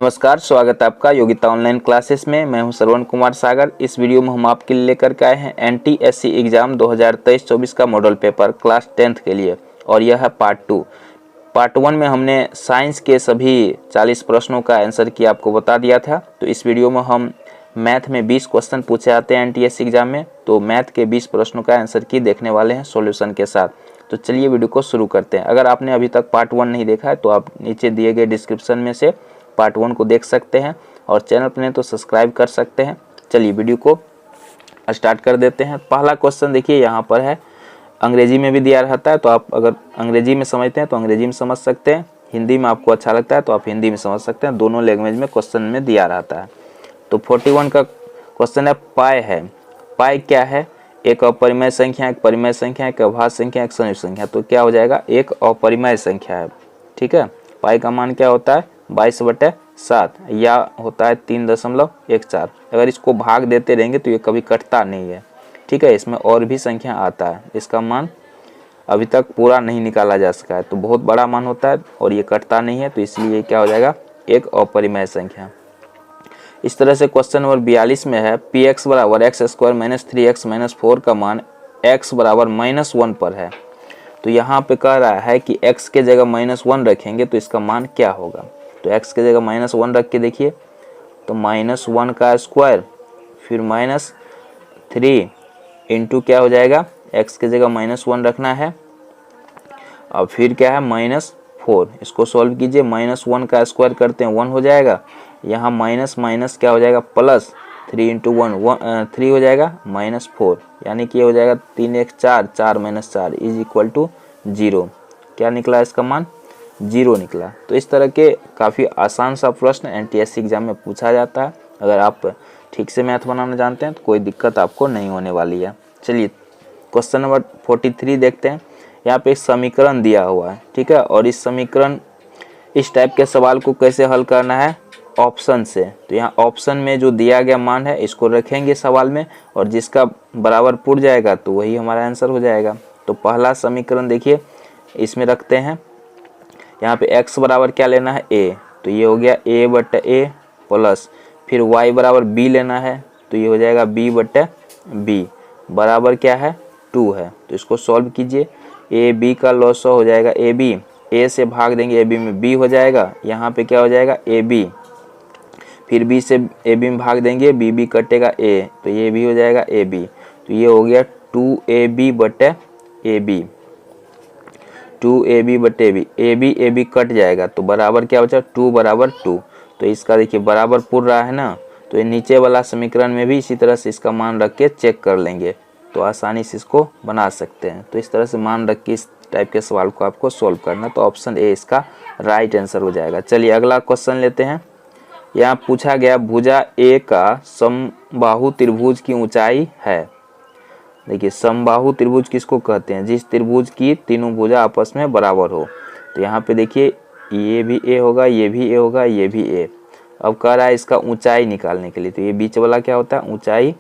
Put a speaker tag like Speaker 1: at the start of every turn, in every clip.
Speaker 1: नमस्कार, स्वागत है आपका योग्यता ऑनलाइन क्लासेस में। मैं हूं श्रवण कुमार सागर। इस वीडियो में हम आपके लिए लेकर के आए हैं एनटीएससी एग्जाम 2023-24 का मॉडल पेपर क्लास 10th के लिए, और यह है पार्ट 2। पार्ट 1 में हमने साइंस के सभी 40 प्रश्नों का आंसर की आपको बता दिया था। तो इस वीडियो में हम मैथ में 20 क्वेश्चन पूछे जाते हैं एनटीएससी एग्जाम में, तो मैथ के 20 प्रश्नों का आंसर की देखने वाले हैं सॉल्यूशन के साथ। तो चलिए वीडियो को शुरू करते हैं। अगर आपने अभी तक पार्ट 1 नहीं देखा है तो आप नीचे दिए गए डिस्क्रिप्शन में से पार्ट 1 को देख सकते हैं, और चैनल पर नहीं तो सब्सक्राइब कर सकते हैं। चलिए वीडियो को स्टार्ट कर देते हैं। पहला क्वेश्चन देखिए यहाँ पर है, अंग्रेजी में भी दिया रहता है, तो आप अगर अंग्रेजी में समझते हैं तो अंग्रेजी में समझ सकते हैं, हिंदी में आपको अच्छा लगता है तो आप हिंदी में समझ सकते हैं। दोनों लैंग्वेज में क्वेश्चन में दिया रहता है। तो 41 का क्वेश्चन है, पाई है। पाई क्या है? एक अपरिमेय संख्या, एक परिमेय संख्या, एक अभाज्य संख्या, एक संयुक्त संख्या। तो क्या हो जाएगा? एक अपरिमेय संख्या है। ठीक है, पाई का मान क्या होता है? 22/7, या होता है 3.14। अगर इसको भाग देते रहेंगे तो ये कभी कटता नहीं है। ठीक है, इसमें और भी संख्या आता है, इसका मान अभी तक पूरा नहीं निकाला जा सका है, तो बहुत बड़ा मान होता है और ये कटता नहीं है, तो इसलिए क्या हो जाएगा? एक अपरिमेय संख्या। इस तरह से क्वेश्चन नंबर 42 में है, पी एक्स बराबर x² - 3x - 4 का मान x बराबर -1 पर है। तो यहाँ पे कह रहा है कि x के जगह -1 रखेंगे तो इसका मान क्या होगा? तो x के जगह -1 रख के देखिए, तो -1 का स्क्वायर फिर -3 इंटू क्या हो जाएगा? x के जगह -1 रखना है, अब फिर क्या है? -4। इसको सॉल्व कीजिए, -1 का स्क्वायर करते हैं 1 हो जाएगा, यहाँ माइनस माइनस क्या हो जाएगा? प्लस 3 इंटू 1 3 हो जाएगा -4, यानी कि ये हो जाएगा 3 1 4, 4 - 4 इज इक्वल टू 0। क्या निकला? इसका मान 0 निकला। तो इस तरह के काफ़ी आसान सा प्रश्न एनटीएससी एग्जाम में पूछा जाता है। अगर आप ठीक से मैथ बनाना जानते हैं तो कोई दिक्कत आपको नहीं होने वाली है। चलिए क्वेश्चन नंबर 43 देखते हैं। यहाँ पे एक समीकरण दिया हुआ है, ठीक है, और इस समीकरण इस टाइप के सवाल को कैसे हल करना है? ऑप्शन से। तो यहाँ ऑप्शन में जो दिया गया मान है इसको रखेंगे सवाल में, और जिसका बराबर पुर जाएगा तो वही हमारा आंसर हो जाएगा। तो पहला समीकरण देखिए, इसमें रखते हैं। यहाँ पे x बराबर क्या लेना है? a, तो ये हो गया a/a प्लस फिर y बराबर b लेना है, तो ये हो जाएगा b/b बराबर क्या है? 2 है। तो इसको सॉल्व कीजिए, a b का लॉस हो जाएगा ab, a से भाग देंगे ab में b हो जाएगा, यहाँ पे क्या हो जाएगा? ab, फिर b से ab में भाग देंगे b कटेगा a, तो ये भी हो जाएगा ab, तो ये हो गया 2ab/ab, 2ab/ab, ab कट जाएगा तो बराबर क्या बचा? 2 बराबर 2। तो इसका देखिए बराबर पुर रहा है ना, तो ये नीचे वाला समीकरण में भी इसी तरह से इसका मान रख के चेक कर लेंगे, तो आसानी से इसको बना सकते हैं। तो इस तरह से मान रख के इस टाइप के सवाल को आपको सॉल्व करना, तो ऑप्शन ए इसका राइट आंसर हो जाएगा। चलिए अगला क्वेश्चन लेते हैं। यहाँ पूछा गया, भुजा ए का समबाहु त्रिभुज की ऊंचाई है। देखिए समबाहु त्रिभुज किसको कहते हैं? जिस त्रिभुज की तीनों भुजा आपस में बराबर हो। तो यहाँ पे देखिए ये भी ए होगा, ये भी ए होगा, ये भी ए। अब कह रहा है इसका ऊंचाई निकालने के लिए, तो ये बीच वाला क्या होता है? ऊंचाई।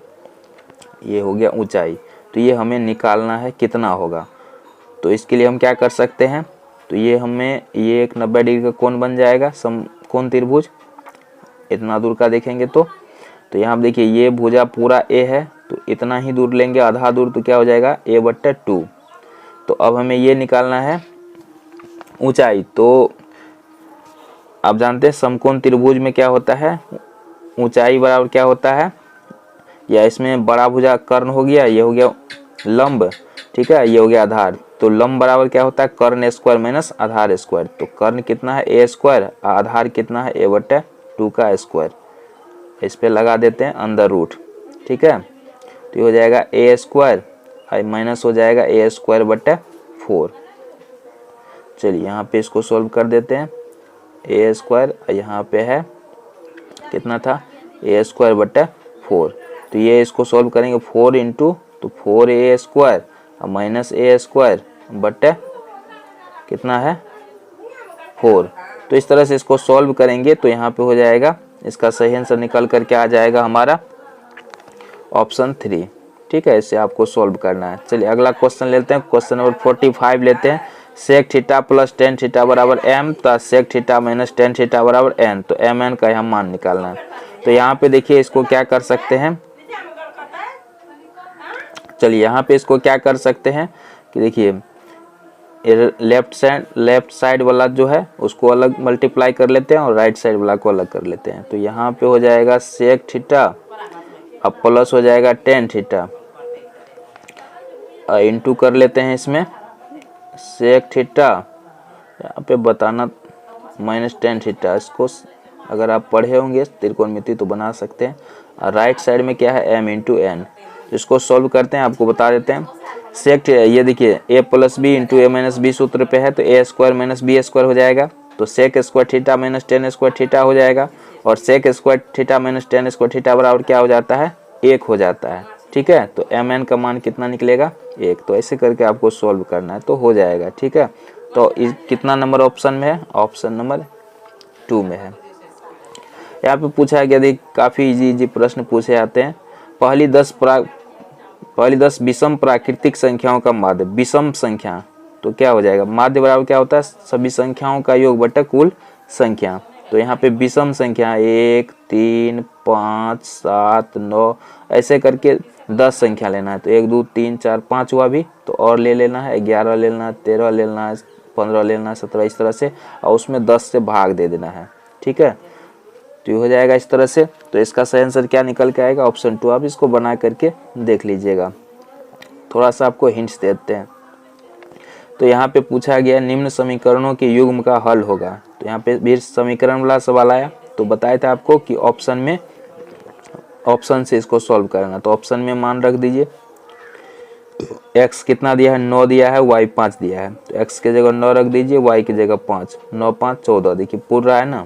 Speaker 1: ये हो गया ऊंचाई, तो ये हमें निकालना है कितना होगा। तो इसके लिए हम क्या कर सकते हैं? तो ये हमें ये एक 90 डिग्री का कोण बन जाएगा, समकोण त्रिभुज। इतना दूर का देखेंगे तो यहाँ देखिए ये भुजा पूरा ए है, तो इतना ही दूर लेंगे, आधा दूर, तो क्या हो जाएगा? a/2। तो अब हमें ये निकालना है ऊंचाई। तो आप जानते हैं समकोण त्रिभुज में क्या होता है? ऊंचाई बराबर क्या होता है? या इसमें बड़ा भुजा कर्ण हो गया, ये हो गया लंब, ठीक है, ये हो गया आधार। तो लंब बराबर क्या होता है? कर्ण स्क्वायर माइनस आधार स्क्वायर। तो कर्ण कितना है? a², आधार कितना है? a/2 का स्क्वायर। इस पे लगा देते हैं अंदर रूट, ठीक है, तो ये हो जाएगा a² माइनस हो जाएगा a²/4। चलिए यहाँ पे इसको सोल्व कर देते हैं। a² यहाँ पे है कितना था? a²/4। तो ये इसको सोल्व करेंगे 4 इंटू, तो 4a² माइनस a² कितना है? 4। तो इस तरह से इसको सॉल्व करेंगे तो यहाँ पे हो जाएगा, इसका सही आंसर निकल करके आ जाएगा हमारा ऑप्शन 3। ठीक है, इसे आपको सॉल्व करना है। चलिए अगला क्वेश्चन लेते हैं। क्वेश्चन नंबर 45 लेते हैं। Sec theta plus tan theta बराबर एम, तो sec theta minus tan theta बराबर एन, तो एम एन का यहाँ मान निकालना है। तो यहाँ पे देखिए इसको क्या कर सकते हैं, चलिए यहाँ पे इसको क्या कर सकते हैं कि देखिए लेफ्ट साइड वाला जो है उसको अलग मल्टीप्लाई कर लेते हैं और राइट साइड वाला को अलग कर लेते हैं। तो यहाँ पे हो जाएगा सेक थीटा, अब प्लस हो जाएगा टेन थीटा, इंटू कर लेते हैं इसमें सेक थीटा, यहाँ पे बताना माइनस टेन थीटा। इसको अगर आप पढ़े होंगे त्रिकोणमिति तो बना सकते हैं। और राइट साइड में क्या है एम इंटू एन, इसको सॉल्व करते हैं, आपको बता देते हैं। सेक ये देखिए A plus B into A minus B सूत्र पे है, तो A square minus B square हो जाएगा, तो sec square theta minus tan square theta हो जाएगा, और sec square theta minus tan square theta बराबर क्या हो जाता है, एक हो जाता है। ठीक है, तो एम एन का मान कितना निकलेगा, एक। तो ऐसे करके आपको सॉल्व करना है तो हो जाएगा। ठीक है, तो कितना नंबर ऑप्शन में है, ऑप्शन नंबर 2 में है। यहाँ पे पूछा है कि यदि काफ़ी इजी प्रश्न पूछे जाते हैं, पहली 10 विषम प्राकृतिक संख्याओं का माध्य, विषम संख्या तो क्या हो जाएगा, माध्य बराबर क्या होता है, सभी संख्याओं का योग बटा कुल संख्या। तो यहाँ पे विषम संख्या 1 3 5 7 9 ऐसे करके 10 संख्या लेना है। तो 1 2 3 4 5 हुआ भी, तो और ले लेना है, 11 ले लेना है, 13 ले लेना है, 15 ले लेना है, 17 इस तरह से, और उसमें 10 से भाग दे देना है। ठीक है, तो ये हो जाएगा इस तरह से। तो इसका सही आंसर क्या निकल के आएगा, ऑप्शन 2। आप इसको बना करके देख लीजिएगा, थोड़ा सा आपको हिंट्स देते हैं। तो यहाँ पे पूछा गया निम्न समीकरणों के युग्म का हल होगा, तो यहाँ पे भी समीकरण वाला सवाल आया। तो बताया था आपको कि ऑप्शन से इसको सॉल्व करना। तो ऑप्शन में मान रख दीजिए, x कितना दिया है, 9 दिया है, y 5 दिया है, तो x के जगह 9 रख दीजिए, y की जगह 5, 9 5 14, देखिए पूर रहा है ना।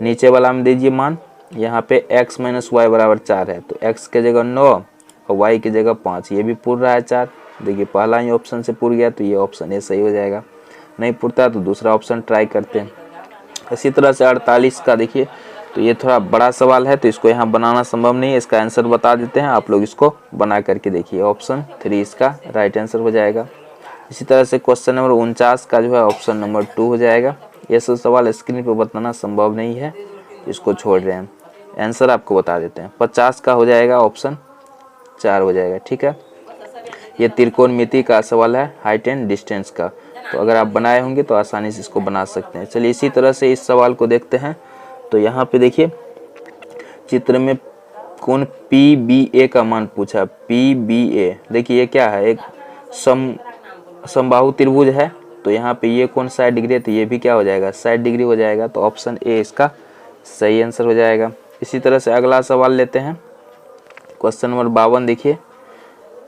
Speaker 1: नीचे वाला में दीजिए मान, यहाँ पे x माइनस वाई बराबर 4 है, तो x के जगह 9 और y की जगह 5, ये भी पूर रहा है 4। देखिए पहला ही ऑप्शन से पूर गया, तो ये ऑप्शन ये सही हो जाएगा। नहीं पूरता तो दूसरा ऑप्शन ट्राई करते हैं। इसी तरह से 48 का देखिए, तो ये थोड़ा बड़ा सवाल है, तो इसको यहाँ बनाना संभव नहीं है, इसका आंसर बता देते हैं, आप लोग इसको बना करके देखिए। ऑप्शन 3 इसका राइट आंसर हो जाएगा। इसी तरह से क्वेश्चन नंबर 49 का जो है ऑप्शन नंबर 2 हो जाएगा। ये सब सवाल स्क्रीन पर बताना संभव नहीं है, इसको छोड़ रहे हैं, आंसर आपको बता देते हैं। 50 का हो जाएगा ऑप्शन 4 हो जाएगा। ठीक है, ये त्रिकोणमिति का सवाल है, हाइट एंड डिस्टेंस का, तो अगर आप बनाए होंगे तो आसानी से इसको बना सकते हैं। चलिए इसी तरह से इस सवाल को देखते हैं। तो यहाँ पे देखिए चित्र में कोण PBA का मान पूछा, PBA देखिए ये क्या है, एक समबाहु त्रिभुज है। तो यहाँ पे ये कोण 60 डिग्री है, तो ये भी क्या हो जाएगा, 60 डिग्री हो जाएगा। तो ऑप्शन ए इसका सही आंसर हो जाएगा। इसी तरह से अगला सवाल लेते हैं, क्वेश्चन नंबर 52 देखिए,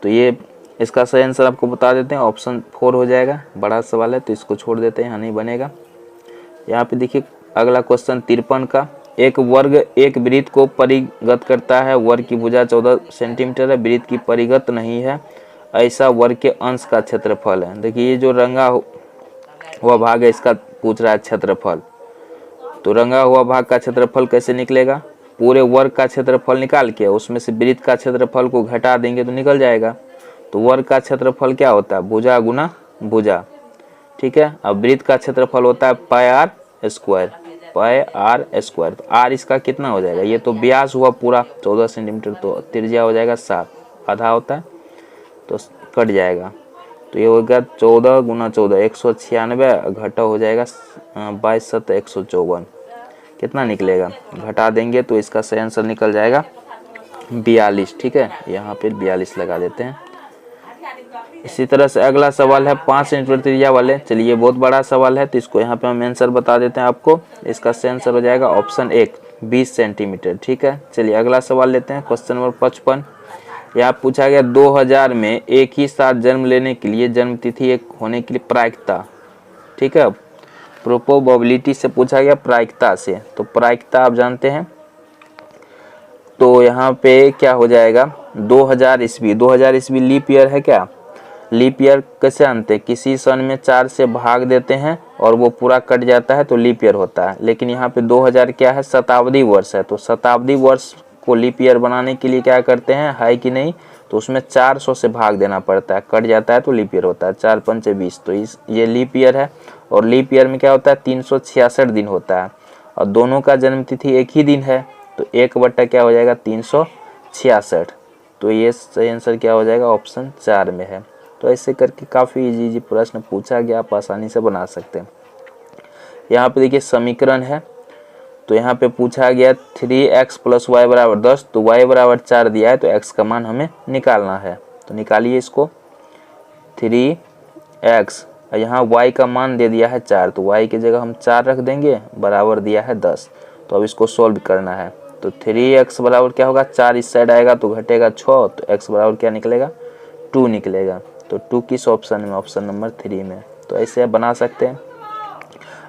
Speaker 1: तो ये इसका सही आंसर आपको बता देते हैं, ऑप्शन 4 हो जाएगा। बड़ा सवाल है तो इसको छोड़ देते हैं, यहाँ नहीं बनेगा। यहाँ पे देखिए अगला क्वेश्चन 53 का, एक वर्ग एक वृत्त को परिगत करता है, वर्ग की भुजा 14 सेंटीमीटर है, वृत्त की परिगत नहीं है, ऐसा वर्ग के अंश का क्षेत्रफल है। देखिए ये जो रंगा हुआ भाग है इसका पूछ रहा है क्षेत्रफल। तो रंगा हुआ भाग का क्षेत्रफल कैसे निकलेगा, पूरे वर्ग का क्षेत्रफल निकाल के उसमें से वृत्त का क्षेत्रफल को घटा देंगे तो निकल जाएगा। तो वर्ग का क्षेत्रफल क्या होता है, भुजा गुना भुजा। ठीक है, अब वृत्त का क्षेत्रफल होता है pi r square, pi r square. तो आर इसका कितना हो जाएगा, ये तो व्यास हुआ पूरा 14 सेंटीमीटर, तो त्रिज्या हो जाएगा 7, आधा होता है तो कट जाएगा। तो ये हो गया 14 गुना 14 196, घटा हो जाएगा 22 7 154, कितना निकलेगा, घटा देंगे तो इसका सही आंसर निकल जाएगा 42। ठीक है, यहाँ पे 42 लगा देते हैं। इसी तरह से अगला सवाल है 5 सेंटीमीटर त्रिज्या वाले। चलिए बहुत बड़ा सवाल है, तो इसको यहाँ पे हम आंसर बता देते हैं आपको। इसका सही आंसर हो जाएगा ऑप्शन 1 20 सेंटीमीटर। ठीक है, चलिए अगला सवाल लेते हैं, क्वेश्चन नंबर 55। यहाँ पूछा गया 2000 में एक ही साथ जन्म लेने के लिए जन्म तिथि एक होने के लिए प्रायिकता। ठीक है, प्रोबेबिलिटी से पूछा गया, प्रायिकता से। तो प्रायिकता आप जानते हैं, तो यहाँ पे क्या हो जाएगा 2000 ईस्वी, 2000 ईस्वी लीप ईयर है क्या। लीप ईयर कैसे जानते हैं, किसी सन में 4 से भाग देते हैं और वो पूरा कट जाता है तो लीप ईयर होता है। लेकिन यहाँ पे 2000 क्या है, शताब्दी वर्ष है। तो शताब्दी वर्ष को लीप ईयर बनाने के लिए क्या करते हैं, है कि नहीं, तो उसमें 400 से भाग देना पड़ता है, कट जाता है तो लीप ईयर होता है। 4 पंचे 20, तो ये लीप ईयर है। और लीप ईयर में क्या होता है, 366 दिन होता है, और दोनों का जन्म तिथि एक ही दिन है, तो 1 क्या हो जाएगा 366। तो ये सही आंसर क्या हो जाएगा, ऑप्शन 4 में है। तो ऐसे करके काफ़ी इजी प्रश्न पूछा गया, आप आसानी से बना सकते हैं। यहाँ पे देखिए समीकरण है, तो यहाँ पे पूछा गया 3x + y = 10, तो y = 4 दिया है, तो x का मान हमें निकालना है। तो निकालिए इसको, 3x, यहाँ y का मान दे दिया है 4, तो y की जगह हम 4 रख देंगे, बराबर दिया है 10। तो अब इसको सोल्व करना है। तो 3x बराबर क्या होगा, 4 इस साइड आएगा तो घटेगा 6, तो x बराबर क्या निकलेगा, 2 निकलेगा। तो 2 किस ऑप्शन में, ऑप्शन नंबर 3 में। तो ऐसे आप बना सकते हैं।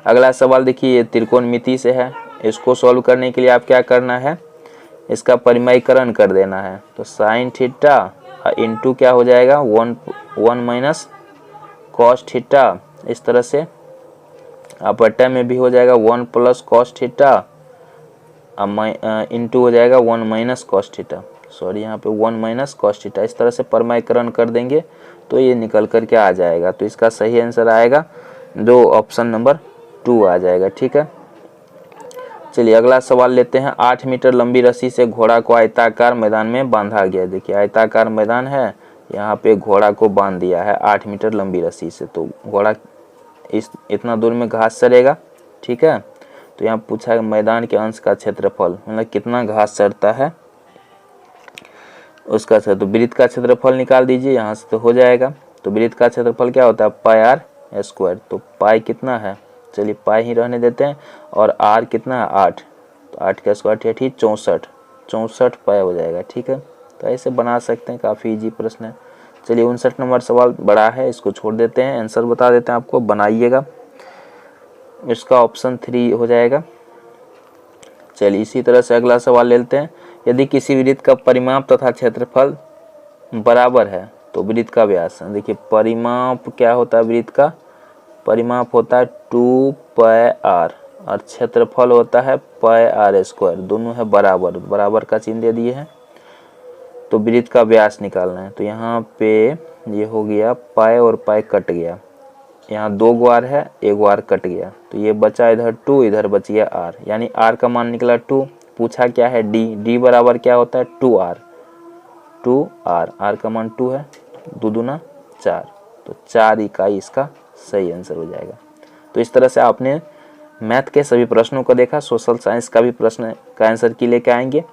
Speaker 1: अगला सवाल देखिए, ये त्रिकोणमिति से है। इसको सॉल्व करने के लिए आप क्या करना है, इसका परिमयीकरण कर देना है। तो साइन थीटा इंटू क्या हो जाएगा, 1 - कॉस थीटा, इस तरह से अपरटा में भी हो जाएगा 1 + कॉस थीटा इंटू हो जाएगा 1 - कॉस थीटा, सॉरी यहाँ पे 1 - कॉस थीटा। इस तरह से परिमयीकरण कर देंगे तो ये निकल कर के आ जाएगा। तो इसका सही आंसर आएगा जो ऑप्शन नंबर 2 आ जाएगा। ठीक है, चलिए अगला सवाल लेते हैं। 8 मीटर लंबी रस्सी से घोड़ा को आयताकार मैदान में बांधा गया। देखिए आयताकार मैदान है, यहाँ पे घोड़ा को बांध दिया है 8 मीटर लंबी रस्सी से। तो घोड़ा इतना दूर में घास चरेगा। ठीक है, तो यहाँ पूछा है मैदान के अंश का क्षेत्रफल, मतलब कितना घास चरता है उसका। तो वृत्त का क्षेत्रफल निकाल दीजिए, यहाँ से तो हो जाएगा। तो वृत्त का क्षेत्रफल क्या होता है, πr²। तो पाई कितना है, चलिए पाई ही रहने देते हैं। और r कितना है, 8, तो 8 का स्क्वायर ठेठी 64 पाई हो जाएगा। ठीक है, तो ऐसे बना सकते हैं, काफ़ी इजी प्रश्न है। चलिए 59 नंबर सवाल बड़ा है, इसको छोड़ देते हैं, आंसर बता देते हैं आपको, बनाइएगा। इसका ऑप्शन 3 हो जाएगा। चलिए इसी तरह से अगला सवाल लेते हैं। यदि किसी वृत्त का परिमाप तथा क्षेत्रफल बराबर है तो वृत्त का व्यास, देखिए परिमाप क्या होता है, वृत्त का परिमाप होता है 2πr और क्षेत्रफल होता है πr², दोनों है बराबर, बराबर का चिन्ह दे दिए हैं। तो वृत्त का व्यास निकालना है। तो यहाँ पे ये हो गया पाई और पाई कट गया, यहाँ 2 बार है, 1 बार कट गया, तो ये बचा इधर 2, इधर बच गया r, यानी r का मान निकला 2। पूछा क्या है d बराबर क्या होता है 2r, r का मान 2 है, 2 दूना 4, तो 4 इकाई इसका सही आंसर हो जाएगा। तो इस तरह से आपने मैथ के सभी प्रश्नों को देखा, सोशल साइंस का भी प्रश्न का आंसर की लेके आएंगे।